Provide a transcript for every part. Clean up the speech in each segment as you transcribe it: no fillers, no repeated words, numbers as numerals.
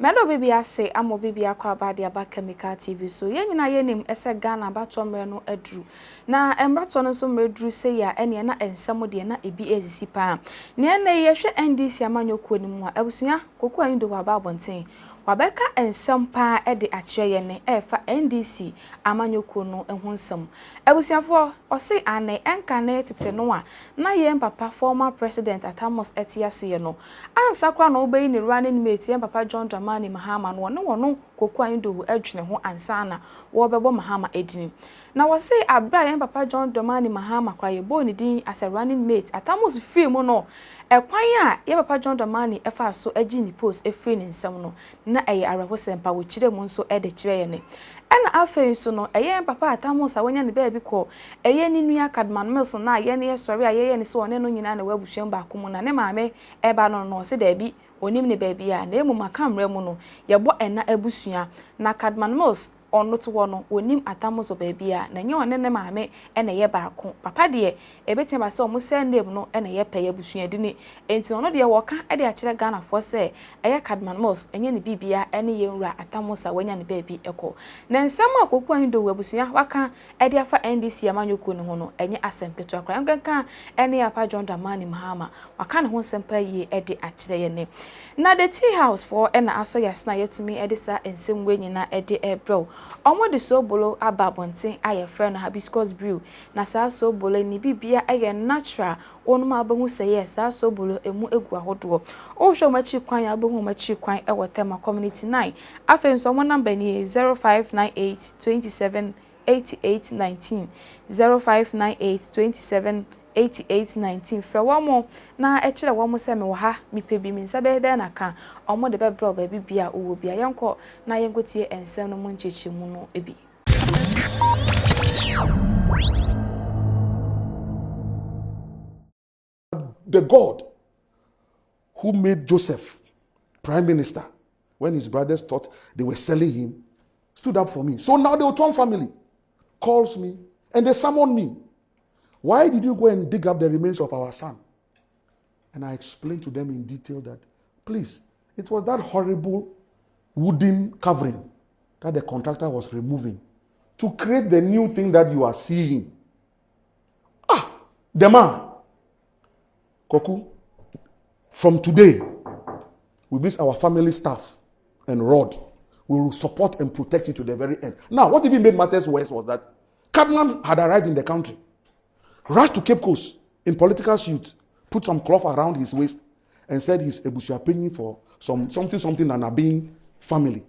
Medo baby ase amo baby akwa abade aba Khemical TV so yenyina yenim ese Ghana abato mre no aduru na emrato no so mreduru se ya ene na ensamo de na ebi ezisi pa ne na yehwe NDC amanyokuo ni mu a abusua koku ayindo wa ba abonten wabeka ensam pa de akyereye ne efa NDC amanyokuo no ehu nsam abusuafo ose ane enka ne tete no a na ye papa former president Atamos etiase no ansa kwa no obeyi ne running mate ye papa John Dramani Mahama no wono koku ayindo adwene ho ansa na wo bebo Mahama edini na wose abra ye papa John Dramani Mahama kwa ye bo ni din as a running mate Atamos film no ekwan a ye papa John Dramani efa so agi ni post efri ni nsam no na eye arahosempa wo kire mu nso de kire ye ne ena afei so no eye papa Atamos a wonya ne ba bi ko eye ni nua Cadman Mills na ye ne sori a ye ne so one no nyina na wabusuam ba ko mu na ne maame eba no se da bi onim ne ba bi a na emu makamra mu no ye bo ena abusua na Cadman Mills ono to wono onim Atamos obabia na nye one ne maame ene ye baako papa de ebetia ba se omo se name no ene ye peye busua dini enti ono de woka e de akire Ghana for se eye Cadman Mills enye ne bibia ene ye nwura Atamos a wanya ne baabi eko na nsam akoku ahindo wabusua waka e de afa NDC amanyoku ne ho no enye asem keto akra nkanka ene ya pa John Dramani Mahama waka ne ho sempa yi e de akire ye ne na the tea house for ena aso yasna yetumi e de sa ensem wenyina e de ebro omo de so bolo ababonten aye friend hibiscus brew na sa so bolo ni bibia aye natural onuma abahu say yes sa so bolo emu egu ahodo o hwo machi kwan abahu machi kwan e wotema community 9 afen so mo number ni 0598 27 8819 0598 27 8819 fra wamo na e kire wamo se me wo ha mipe bi mi nsabe de na ka omo de bebro ba bibia owo bia yenko na yenkotie ensem no muncheche mu no ebi the God who made Joseph prime minister when his brothers thought they were selling him stood up for me. So now the Oton family calls me and they summon me. Why did you go and dig up the remains of our son? And I explained to them in detail that, please, it was that horrible wooden covering that the contractor was removing to create the new thing that you are seeing. The man, Koku, from today, with this our family staff and Rod, we will support and protect you to the very end. Now, what even made matters worse was that Cadman had arrived in the country, rushed to Cape Coast in political suit, put some cloth around his waist, and said he's Ebusuapeni for something and Abing family.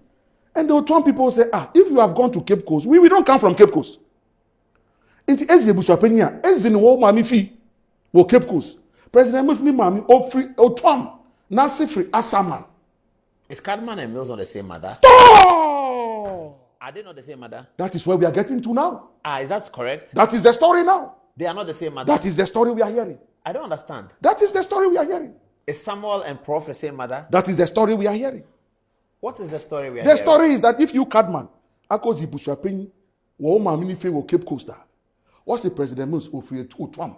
And the Otuan people say, if you have gone to Cape Coast, we don't come from Cape Coast. Inti ezi Ebusuapeni ezi ni wo mami fi wo Cape Coast. President Muslim mami ofri Otuan na sifri Asama. Is Cadman and Mills on the same mother? Oh! Are they not the same mother? That is where we are getting to now. Is that correct? That is the story now. They are not the same mother? That is the story we are hearing. I don't understand. That is the story we are hearing. Is Samuel and Prof the same mother? That is the story we are hearing. What is the story we are hearing? The story is that if you Cadman, Akozi Busuapeni, wo mamini fe wo Cape Coast, what's the president Mills ofri to Twam?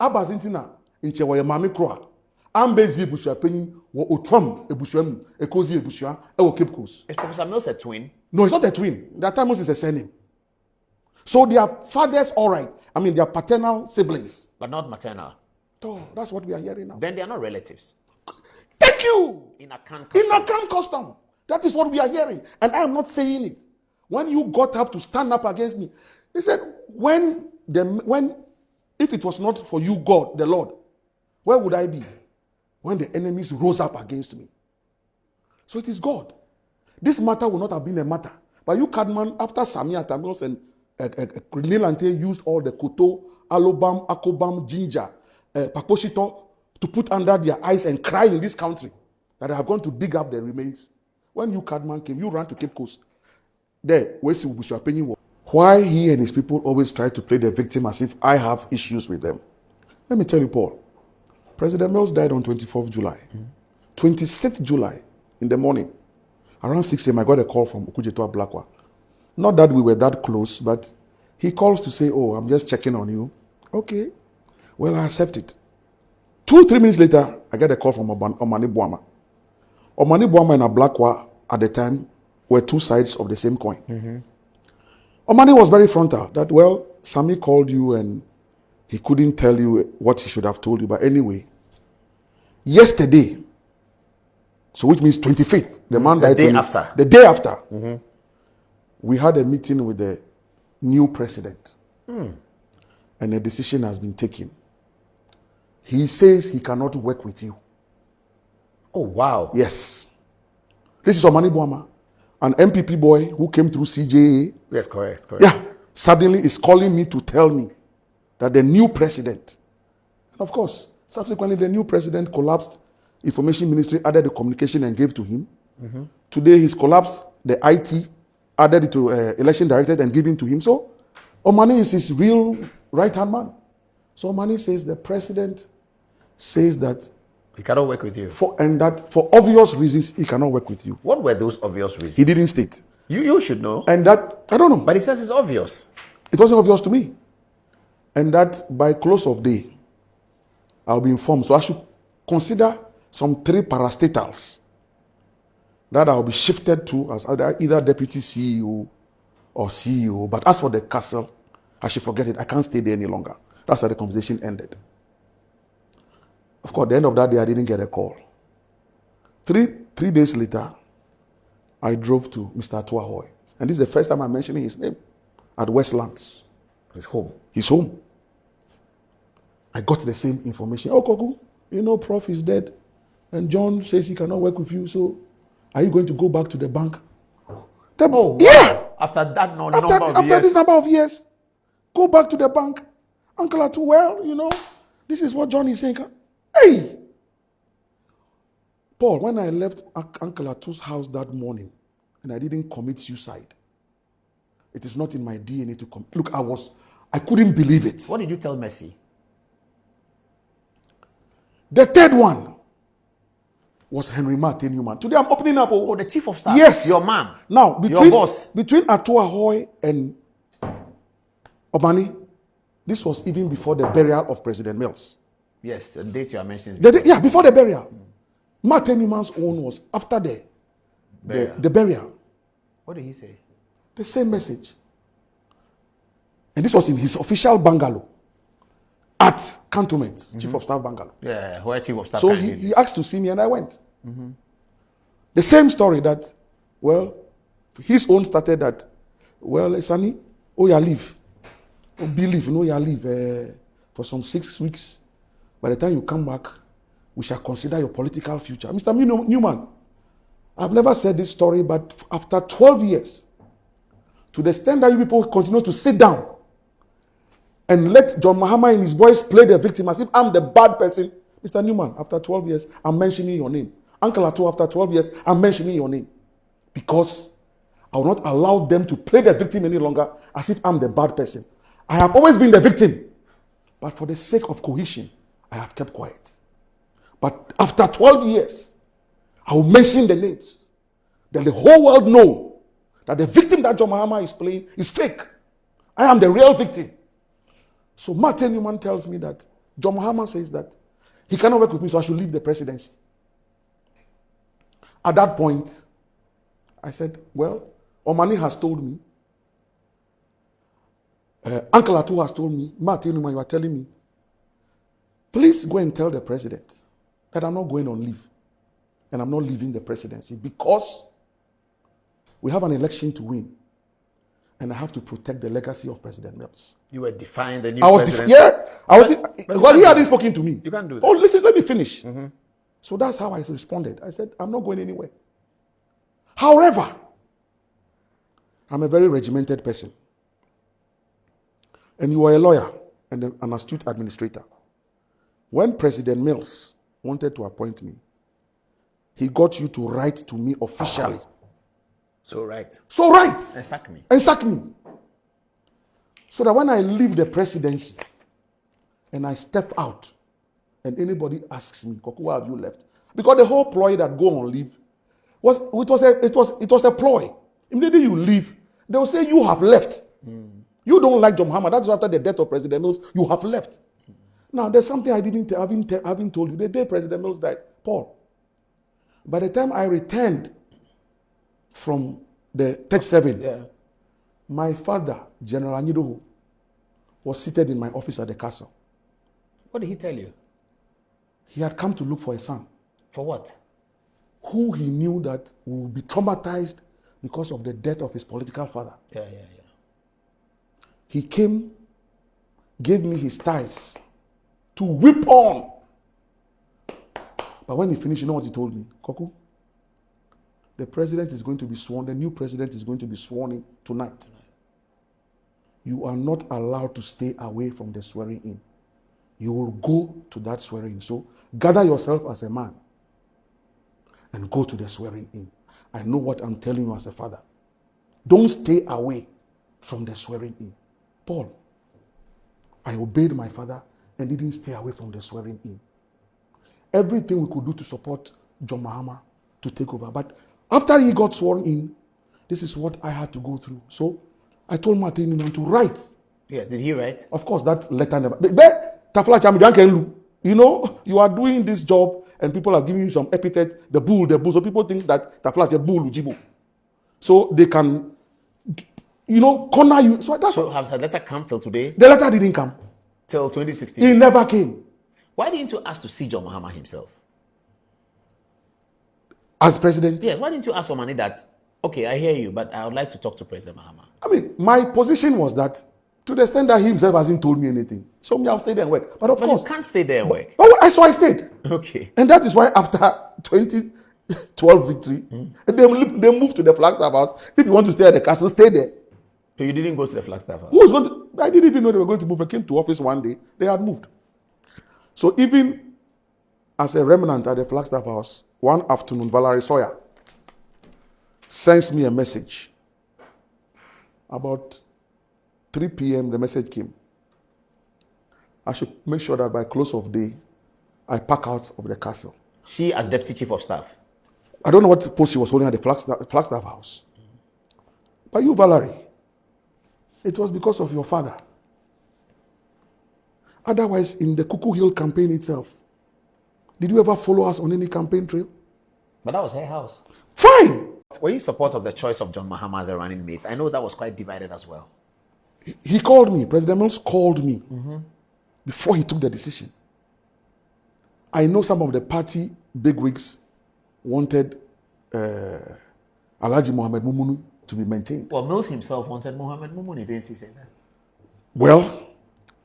Abazintina inche wo mami kroa. Ambezi Busuapeni wo Otwam Ebusuam Ekozi Ebusua e wo Cape Coast. Is Professor Mills a twin? No, it's not a twin. That time is a surname. So their fathers, all right. I mean, they are paternal siblings. But not maternal. Oh, that's what we are hearing now. Then they are not relatives. Thank you. In a can custom. In a can custom. That is what we are hearing. And I am not saying it. When you got up to stand up against me, he said, if it was not for you, God, the Lord, where would I be? When the enemies rose up against me. So it is God. This matter would not have been a matter. But you, Cadman, after Samia Tagos and Nilante used all the koto, alobam, akobam, ginger, paposhito to put under their eyes and cry in this country that I have gone to dig up the remains. When you, Cadman, came, you ran to Cape Coast. There, where Busuapeni. Why he and his people always try to play the victim as if I have issues with them. Let me tell you, Paul. President Mills died on 24th July. 26th July in the morning. Around 6 a.m., I got a call from Okujetua Blakwa. Not that we were that close, but he calls to say, oh, I'm just checking on you. Okay. Well, I accept it. 2-3 minutes later, I get a call from Omani Buama. Omani Boama and Ablakwa at the time were two sides of the same coin. Omani was very frontal that, well, Sammy called you and he couldn't tell you what he should have told you. But anyway, yesterday, so which means 25th, the man died. The day after. We had a meeting with the new president. And a decision has been taken. He says he cannot work with you. Oh, wow. Yes. This is Omani Boama, an MPP boy who came through CJA. Yes, correct. Yeah. Suddenly is calling me to tell me that the new president, and of course, subsequently the new president collapsed. Information Ministry added the communication and gave to him. Today he's collapsed the IT, added it to Election Directorate and given to him. So Omani is his real right-hand man. So Omani says the president says that he cannot work with you. And that for obvious reasons he cannot work with you. What were those obvious reasons? He didn't state. You should know. And that, I don't know. But he says it's obvious. It wasn't obvious to me. And that by close of day, I'll be informed. So I should consider some 3 parastatals that I'll be shifted to as either deputy CEO or CEO. But as for the castle, I should forget it. I can't stay there any longer. That's how the conversation ended. Of course, at the end of that day, I didn't get a call. Three days later, I drove to Mr. Tuahoy. And this is the first time I'm mentioning his name at Westlands. His home. His home. I got the same information. Oh, Kogu, you know, Prof is dead. And John says he cannot work with you. So are you going to go back to the bank? Yeah. After that this number of years, go back to the bank. Uncle Atu, well, you know, this is what John is saying. Hey! Paul, when I left Uncle Atu's house that morning and I didn't commit suicide, it is not in my DNA to come. Look, I couldn't believe it. What did you tell Mercy? The third one was Henry Martin Newman. Today I'm opening up. Oh, the chief of staff. Yes. Your man. Now, your boss. Between Atuahoy and Omani, this was even before the burial of President Mills. Yes, the date you are mentioning. Before the burial. Martin Newman's own was after the burial. What did he say? The same message. And this was in his official bungalow at Cantonments, Chief of Staff bungalow. Yeah, where Chief of Staff. So he asked to see me and I went. The same story that, well, his own started that, well, Sani, you leave. Believe, you leave for some 6 weeks. By the time you come back, we shall consider your political future. Mr. Newman, I've never said this story, but after 12 years, to the extent that you people continue to sit down and let John Mahama and his boys play the victim as if I'm the bad person. Mr. Newman, after 12 years, I'm mentioning your name. Uncle Atu, after 12 years, I'm mentioning your name. Because I will not allow them to play the victim any longer as if I'm the bad person. I have always been the victim. But for the sake of cohesion, I have kept quiet. But after 12 years, I will mention the names. Then the whole world know that the victim that John Mahama is playing is fake. I am the real victim. So Martin Newman tells me that John Mahama says that he cannot work with me, so I should leave the presidency. At that point, I said, well, Omani has told me, Uncle Atu has told me, Martin Newman, you are telling me, please go and tell the president that I'm not going on leave and I'm not leaving the presidency because we have an election to win and I have to protect the legacy of President Mills. You were defying the new president? Well, he hadn't spoken to me. You can't do that. Oh, listen, let me finish. So that's how I responded. I said, I'm not going anywhere. However, I'm a very regimented person. And you are a lawyer and an astute administrator. When President Mills wanted to appoint me, he got you to write to me officially. So write. And sack me. And sack me. So that when I leave the presidency and I step out and anybody asks me, Koku, why have you left? Because the whole ploy that go on leave it was a ploy. Immediately you leave, they will say you have left. You don't like John Mahama. That's why after the death of President Mills, you have left. Now, there's something I haven't told you. The day President Mills died, Paul, By the time I returned from the 37, my father, General Anyidoho, was seated in my office at the castle. What did he tell you? He had come to look for a son. For what? Who he knew that would be traumatized because of the death of his political father. Yeah. He came, gave me his ties to whip on. But when he finished, you know what he told me? Koku, the president is going to be sworn, the new president is going to be sworn in tonight. You are not allowed to stay away from the swearing in. You will go to that swearing in. So gather yourself as a man and go to the swearing in. I know what I'm telling you as a father. Don't stay away from the swearing in. Paul, I obeyed my father and didn't stay away from the swearing in. Everything we could do to support John Mahama to take over. But after he got sworn in, this is what I had to go through. So I told Martin to write. Yes, did he write? Of course, that letter never. You know, you are doing this job and people are giving you some epithet, the bull. So people think that Tafla is a bull, Ujibo. So they can, you know, corner you. So has the letter come till today? The letter didn't come. Till 2016? It never came. Why didn't you ask to see John Mahama himself? As president? Yes, why didn't you ask for money that, okay, I hear you, but I would like to talk to President Mahama? I mean, my position was that, to the extent that he himself hasn't told me anything, so me, I'll stay there and work. But of course. You can't stay there and work. So I stayed. Okay. And that is why after 2012 victory, they moved to the Flagstaff House. If you want to stay at the castle, stay there. So you didn't go to the Flagstaff House? Who was going to, I didn't even know they were going to move. I came to office one day, they had moved. So even as a remnant at the Flagstaff House, one afternoon, Valerie Sawyer sends me a message. About 3 p.m., the message came. I should make sure that by close of day, I pack out of the castle. She as deputy chief of staff? I don't know what post she was holding at the Flagstaff House. But you, Valerie, it was because of your father. Otherwise, in the Cuckoo Hill campaign itself, did you ever follow us on any campaign trail? But that was her house. Fine! Were you in support of the choice of John Mahama as a running mate? I know that was quite divided as well. He called me, President Mills called me before he took the decision. I know some of the party bigwigs wanted Alhaji Mohammed Mumunu to be maintained. Well, Mills himself wanted Mohammed Mumunu, didn't he say that? Well,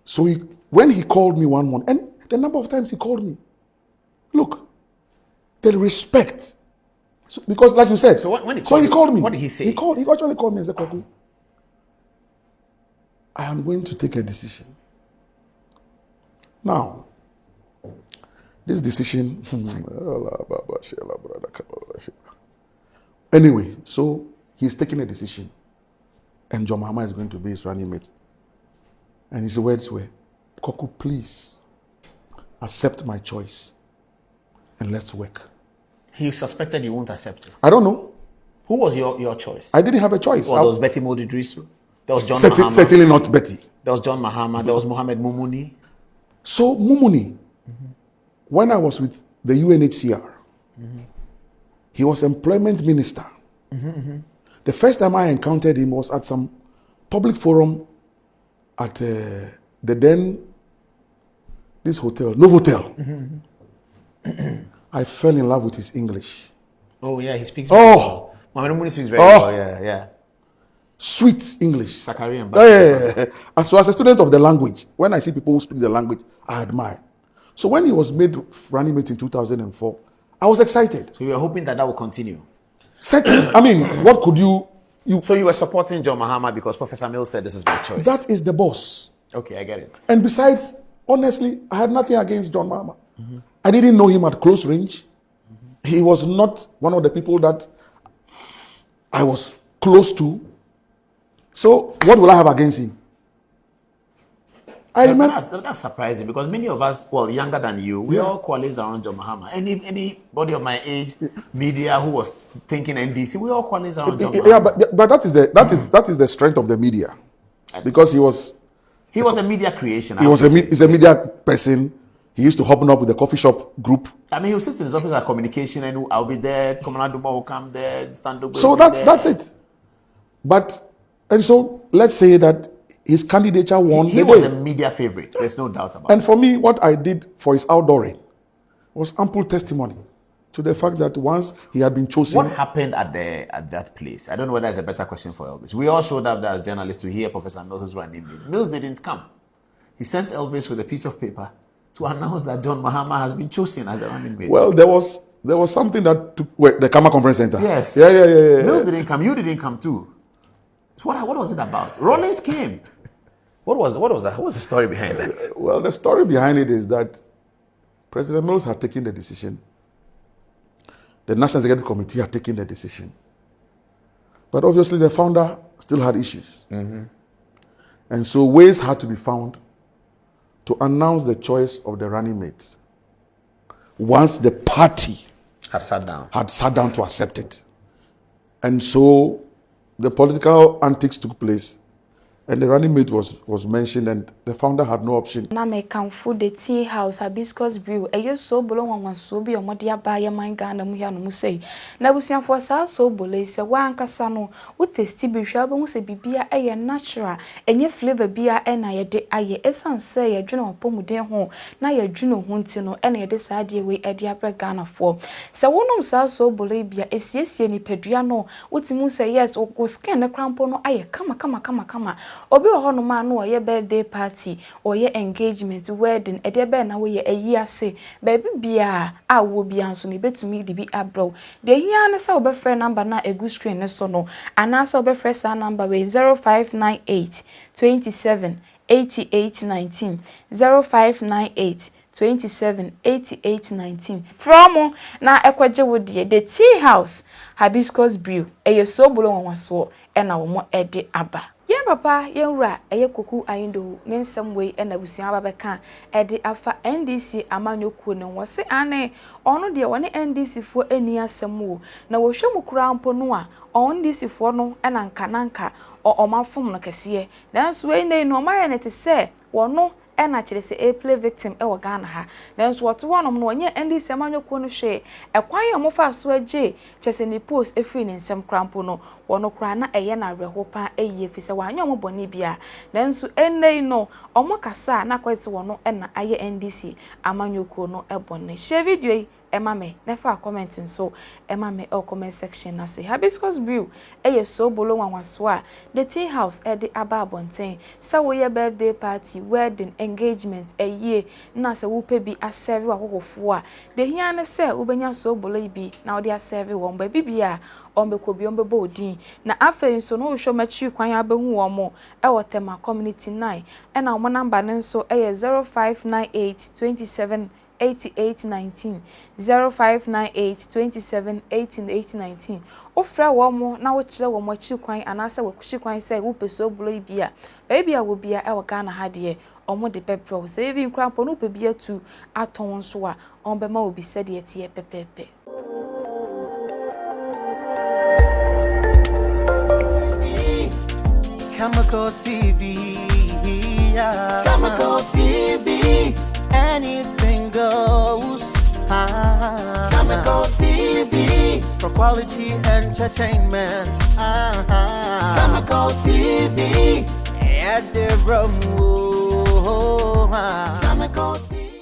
so when he called me one morning, and the number of times he called me, look, the respect. So, because like you said, when he called me. What did he say? He actually called me and said, Koku, I am going to take a decision. Now, this decision, anyway, so he's taking a decision and John Mahama is going to be his running mate. And his words were, Koku, please accept my choice and let's work. He suspected you won't accept it. I don't know. Who was your choice? I didn't have a choice. Well, there was Betty Modidrisu. There was John Mahama. Certainly not Betty. There was John Mahama. There was Mohammed Mumuni. So Mumuni, when I was with the UNHCR, he was employment minister. The first time I encountered him was at some public forum at this hotel, Novotel. I fell in love with his English. Oh yeah, he speaks very well. Mohammed Mumuni speaks very well, yeah. Sweet English. Zakarian. Yeah. As a student of the language, when I see people who speak the language, I admire. So when he was made running mate in 2004, I was excited. So you were hoping that will continue? I mean, what could you... So you were supporting John Mahama because Professor Mills said this is my choice? That is the boss. Okay, I get it. And besides, honestly, I had nothing against John Mahama. I didn't know him at close range. He was not one of the people that I was close to. So what will I have against him? I remember that's surprising because many of us, well, younger than you, we all coalesce around John Mahama. Anybody of my age, media who was thinking NDC, we all coalesce around John Mahama. Yeah, but that is the strength of the media, because he was a media creation. He's a media person. He used to hobble up with the coffee shop group. I mean, he'll sit in his office at communication and I'll be there, Commander Duma will come there, stand up. So that's it. But, and so let's say that his candidature won. He was a media favorite. There's no doubt about it. And for me, what I did for his outdooring was ample testimony to the fact that once he had been chosen. What happened at that place? I don't know whether it's a better question for Elvis. We all showed up there as journalists to hear Professor Mills' running mate. Mills didn't come. He sent Elvis with a piece of paper to announce that John Mahama has been chosen as the running mate. Well, there was something that took the Kama Conference Center. Yes. Yeah. Mills didn't come. You didn't come too. What was it about? Rollins came. What was that? What was the story behind that? Well, the story behind it is that President Mills had taken the decision. The National Executive Committee had taken the decision. But obviously the founder still had issues. Mm-hmm. And so ways had to be found to announce the choice of the running mates once the party had sat down to accept it. And so the political antics took place, and the running mate was mentioned, and the founder had no option. Na me kamfo the tea house hibiscus brew. Eye so bolo wan so bi omode aba ye man Ghana mu hia no mu sei. Na busuafo sa so bolo ise wa ankasa no wo testi bi hwa ba mu se bibia eye natural. Enye flavor bia e na ye de aye esan se ye dwene opomuden ho na ye dwene ho nti no e na ye de sa de we e de abra Ghana fo. Se wonom sa so bolo bia esiesie ni padua no wotimu se yes o scan na krampo no aye kama. Obi oho no ma no ye birthday party or ye engagement wedding e de be na we ye ayi ase baby bia a wo bia nso ne betumi de bi abrow de hia ne se obefre number na egu screen ne so no anasa obefre sa number we 0598 27 88 19 0598 27 88 19 from na ekwaje wo de the tea house hibiscus brew eye so bolo wanwaso e na wo mo e de aba. Ye papa yenwura eye koku ayindo ne nsem we na busuan babeka ede afa NDC amanyokuo ne wo se ane ono de woni NDC fo eni asem wo na wo hwemu kura mpo no a NDC fo no na nkananka omafom no kese nanso we nei no maye ne te se wono na kire se a play victim e wo Ghana ha nanso woto wonom no onye NDC amanyokuo no hwe ekwan ye mofa so age chese ni post efiri ne nsem krampo no wono kura na eye na rehopa eye fi se wanya mo boni bia nanso enei no omo kasa na kwese wono na aye NDC amanyokuo no ebonne share video yi ema me nefa comment nso ema me comment section na say hibiscus brew eye so bolo wanwaso a the tea house e de aba abonten sa wo ye birthday party wedding engagement eye na se wo pe bi aserve akokofo a de hia ne se wo benya so bolo bi na wo de aserve wo mba bibia ombekobi ombebo odin na afa nso no hwo machi kwan abehu wo mo e wo tema community 9 e na wo number ne nso eye 0598 27 8819 0598 27 8819 ofra wo mo na wo kire wo mo chi kwan anase wo chi kwan say wo peso blo bia baby a wo bia e wo Ghana ha de omo de pepro say even krampo no pe bia tu aton so a on be ma obi se de tie pepepe. Khemical TV, yeah. Khemical TV, anything goes. Khemical TV, for quality entertainment. Khemical TV, at the room. Khemical TV.